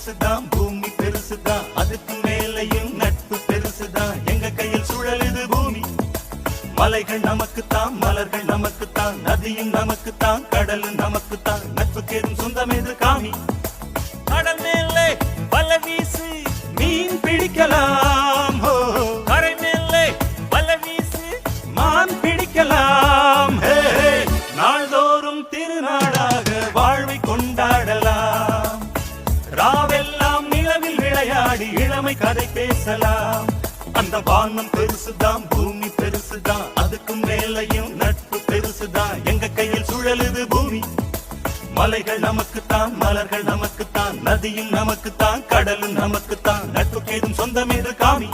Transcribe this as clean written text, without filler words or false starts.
பெருசுதான், பூமி பெருசுதான், அதுக்கு மேலையும் நட்பு பெருசுதான். எங்க கையில் சுழலுது பூமி. மலைகள் நமக்குத்தான், மலர்கள் நமக்குத்தான், நதியும் நமக்குத்தான், கடலும் நமக்குத்தான். நட்புக்கு ஏதும் சொந்தம் எது காமி. கடல் மேலே வலை வீசு, மீன் பிடிக்கலாம். கரை மேலே வலை வீசு, மான் பிடிக்கலாம். நாள்தோறும் திருநாளாக வாழ்வை கொண்டாடலாம். ராவெல்லாம் நிலவில் விளையாடி இளமை கதை பேசலாம். அந்த வானம் பெருசுதான், பூமி பெருசுதான், அதுக்கும் மேலையும் நட்பு பெருசுதான். எங்க கையில் சுழலுது பூமி. மலைகள் நமக்குத்தான், மலர்கள் நமக்குத்தான், நதியும் நமக்குத்தான், கடலும் நமக்குத்தான். நட்புக்கு ஏதும் சொந்தம் எது காமி.